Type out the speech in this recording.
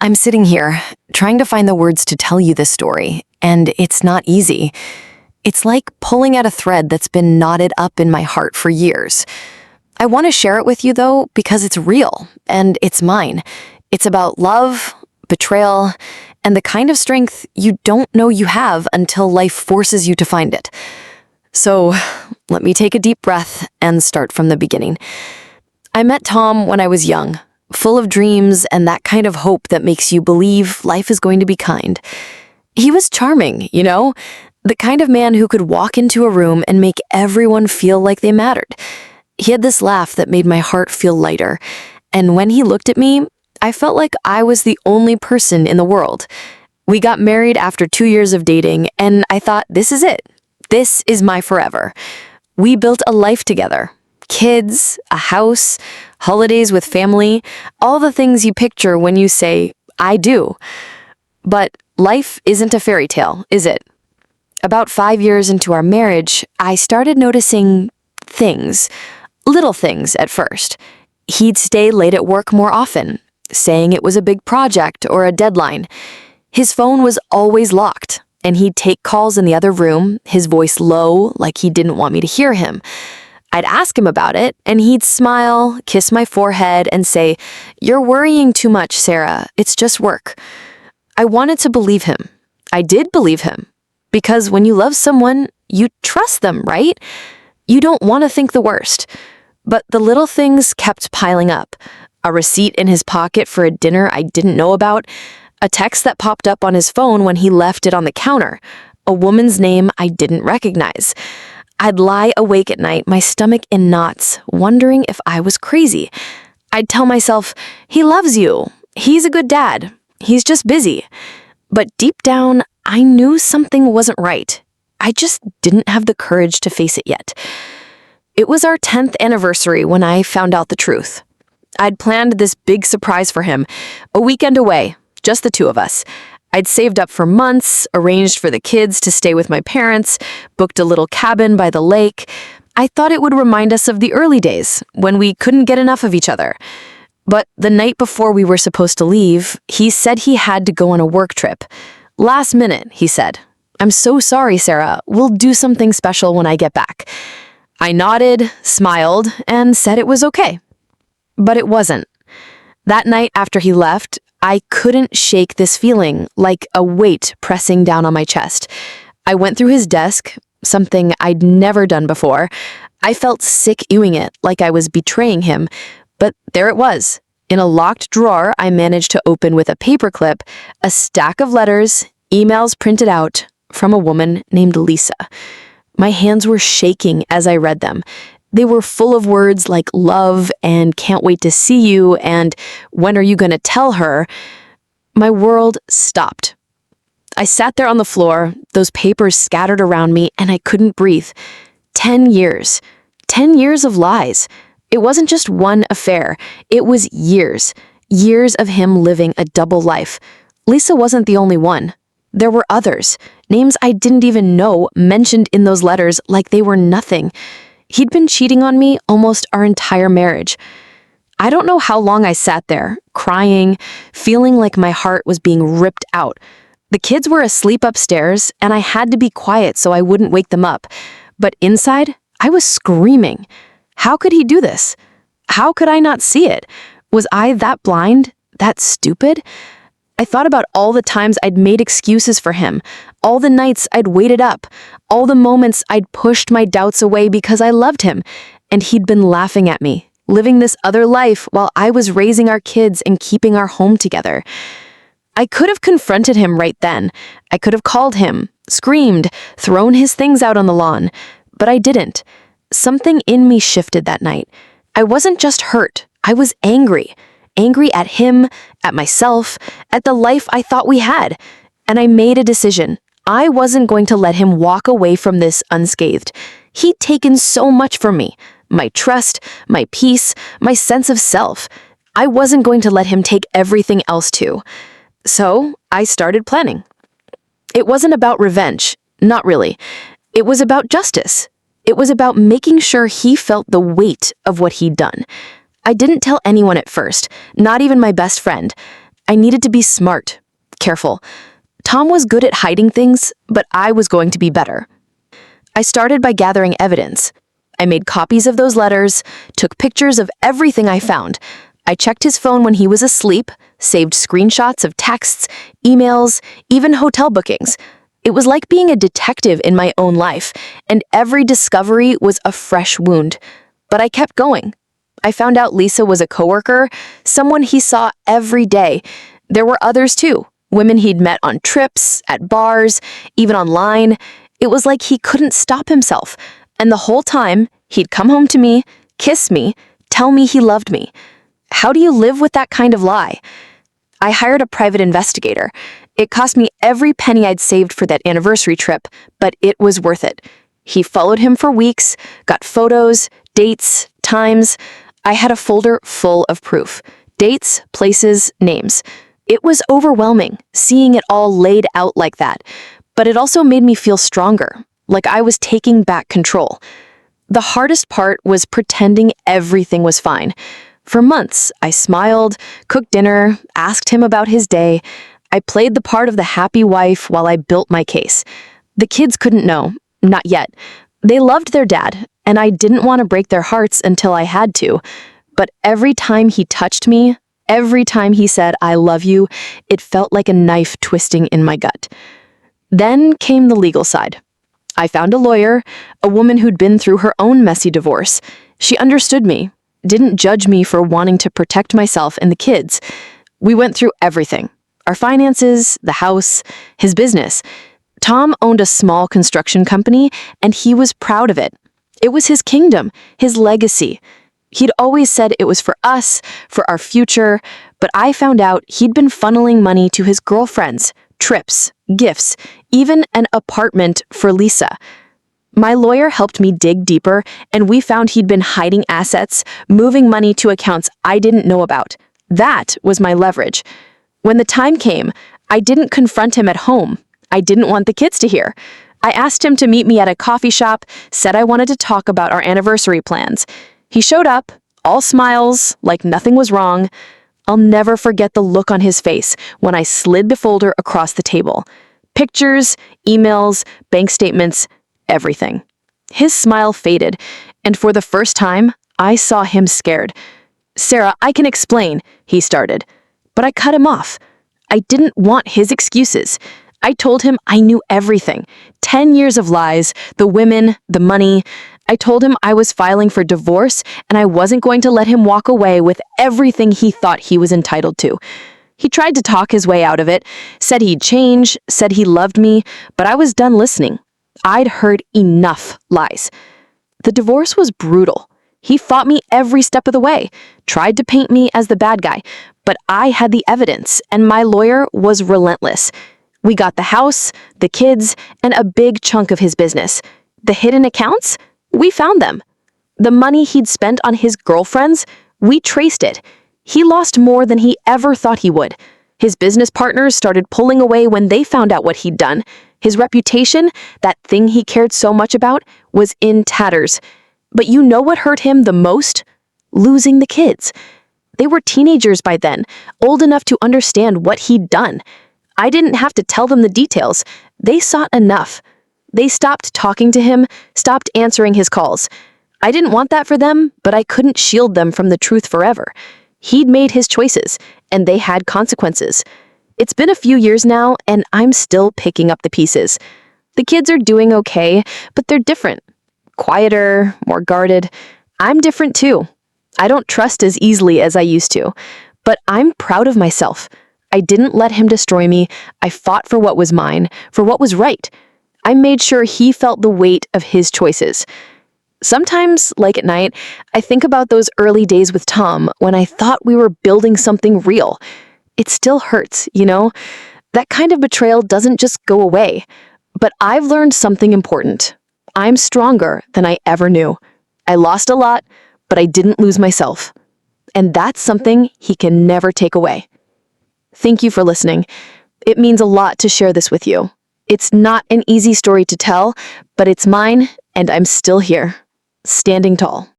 I'm sitting here, trying to find the words to tell you this story, and it's not easy. It's like pulling at a thread that's been knotted up in my heart for years. I want to share it with you, though, because it's real, and it's mine. It's about love, betrayal, and the kind of strength you don't know you have until life forces you to find it. So, let me take a deep breath and start from the beginning. I met Tom when I was young, full of dreams and that kind of hope that makes you believe life is going to be kind. He was charming, the kind of man who could walk into a room and make everyone feel like they mattered. He had this laugh that made my heart feel lighter, and when he looked at me, I felt like I was the only person in the world. We got married after 2 years of dating, and I thought, this is it. This is my forever. We built a life together. Kids, a house, holidays with family, all the things you picture when you say, I do. But life isn't a fairy tale, is it? About 5 years into our marriage, I started noticing things, little things at first. He'd stay late at work more often, saying it was a big project or a deadline. His phone was always locked, and he'd take calls in the other room, his voice low, like he didn't want me to hear him. I'd ask him about it, and he'd smile, kiss my forehead, and say, "You're worrying too much, Sarah. It's just work." I wanted to believe him. I did believe him. Because when you love someone, you trust them, right? You don't want to think the worst. But the little things kept piling up. A receipt in his pocket for a dinner I didn't know about, a text that popped up on his phone when he left it on the counter, a woman's name I didn't recognize. I'd lie awake at night, my stomach in knots, wondering if I was crazy. I'd tell myself, he loves you. He's a good dad. He's just busy. But deep down, I knew something wasn't right. I just didn't have the courage to face it yet. It was our 10th anniversary when I found out the truth. I'd planned this big surprise for him, a weekend away, just the two of us. I'd saved up for months, arranged for the kids to stay with my parents, booked a little cabin by the lake. I thought it would remind us of the early days, when we couldn't get enough of each other. But the night before we were supposed to leave, he said he had to go on a work trip. Last minute, he said. "I'm so sorry, Sarah. We'll do something special when I get back." I nodded, smiled, and said it was okay. But it wasn't. That night after he left, I couldn't shake this feeling, like a weight pressing down on my chest. I went through his desk, something I'd never done before. I felt sick doing it, like I was betraying him. But there it was. In a locked drawer I managed to open with a paperclip, a stack of letters, emails printed out, from a woman named Lisa. My hands were shaking as I read them. They were full of words like love and can't wait to see you and when are you going to tell her? My world stopped. I sat there on the floor, those papers scattered around me, and I couldn't breathe. 10 years. 10 years of lies. It wasn't just one affair. It was years. Years of him living a double life. Lisa wasn't the only one. There were others. Names I didn't even know mentioned in those letters like they were nothing. He'd been cheating on me almost our entire marriage. I don't know how long I sat there, crying, feeling like my heart was being ripped out. The kids were asleep upstairs, and I had to be quiet so I wouldn't wake them up. But inside, I was screaming. How could he do this? How could I not see it? Was I that blind? That stupid? I thought about all the times I'd made excuses for him, all the nights I'd waited up, all the moments I'd pushed my doubts away because I loved him, and he'd been laughing at me, living this other life while I was raising our kids and keeping our home together. I could have confronted him right then. I could have called him, screamed, thrown his things out on the lawn, but I didn't. Something in me shifted that night. I wasn't just hurt, I was angry. Angry at him, at myself, at the life I thought we had. And I made a decision. I wasn't going to let him walk away from this unscathed. He'd taken so much from me. My trust, my peace, my sense of self. I wasn't going to let him take everything else too. So I started planning. It wasn't about revenge. Not really. It was about justice. It was about making sure he felt the weight of what he'd done. I didn't tell anyone at first, not even my best friend. I needed to be smart, careful. Tom was good at hiding things, but I was going to be better. I started by gathering evidence. I made copies of those letters, took pictures of everything I found. I checked his phone when he was asleep, saved screenshots of texts, emails, even hotel bookings. It was like being a detective in my own life, and every discovery was a fresh wound. But I kept going. I found out Lisa was a coworker, someone he saw every day. There were others too, women he'd met on trips, at bars, even online. It was like he couldn't stop himself. And the whole time, he'd come home to me, kiss me, tell me he loved me. How do you live with that kind of lie? I hired a private investigator. It cost me every penny I'd saved for that anniversary trip, but it was worth it. He followed him for weeks, got photos, dates, times. I had a folder full of proof. Dates, places, names. It was overwhelming, seeing it all laid out like that. But it also made me feel stronger, like I was taking back control. The hardest part was pretending everything was fine. For months, I smiled, cooked dinner, asked him about his day. I played the part of the happy wife while I built my case. The kids couldn't know, not yet. They loved their dad, and I didn't want to break their hearts until I had to. But every time he touched me, every time he said, "I love you," it felt like a knife twisting in my gut. Then came the legal side. I found a lawyer, a woman who'd been through her own messy divorce. She understood me, didn't judge me for wanting to protect myself and the kids. We went through everything. Our finances, the house, his business. Tom owned a small construction company, and he was proud of it. It was his kingdom, his legacy. He'd always said it was for us, for our future, but I found out he'd been funneling money to his girlfriends, trips, gifts, even an apartment for Lisa. My lawyer helped me dig deeper, and we found he'd been hiding assets, moving money to accounts I didn't know about. That was my leverage. When the time came, I didn't confront him at home. I didn't want the kids to hear. I asked him to meet me at a coffee shop, said I wanted to talk about our anniversary plans. He showed up, all smiles, like nothing was wrong. I'll never forget the look on his face when I slid the folder across the table. Pictures, emails, bank statements, everything. His smile faded, and for the first time, I saw him scared. "Sarah, I can explain," he started. But I cut him off. I didn't want his excuses. I told him I knew everything. 10 years of lies, the women, the money. I told him I was filing for divorce, and I wasn't going to let him walk away with everything he thought he was entitled to. He tried to talk his way out of it, said he'd change, said he loved me, but I was done listening. I'd heard enough lies. The divorce was brutal. He fought me every step of the way, tried to paint me as the bad guy, but I had the evidence, and my lawyer was relentless. We got the house, the kids, and a big chunk of his business. The hidden accounts? We found them. The money he'd spent on his girlfriends? We traced it. He lost more than he ever thought he would. His business partners started pulling away when they found out what he'd done. His reputation, that thing he cared so much about, was in tatters. But you know what hurt him the most? Losing the kids. They were teenagers by then, old enough to understand what he'd done. I didn't have to tell them the details. They saw enough. They stopped talking to him, stopped answering his calls. I didn't want that for them, but I couldn't shield them from the truth forever. He'd made his choices, and they had consequences. It's been a few years now, and I'm still picking up the pieces. The kids are doing okay, but they're different. Quieter, more guarded. I'm different too. I don't trust as easily as I used to, but I'm proud of myself. I didn't let him destroy me. I fought for what was mine, for what was right. I made sure he felt the weight of his choices. Sometimes, like at night, I think about those early days with Tom when I thought we were building something real. It still hurts, you know? That kind of betrayal doesn't just go away. But I've learned something important. I'm stronger than I ever knew. I lost a lot, but I didn't lose myself. And that's something he can never take away. Thank you for listening. It means a lot to share this with you. It's not an easy story to tell, but it's mine, and I'm still here, standing tall.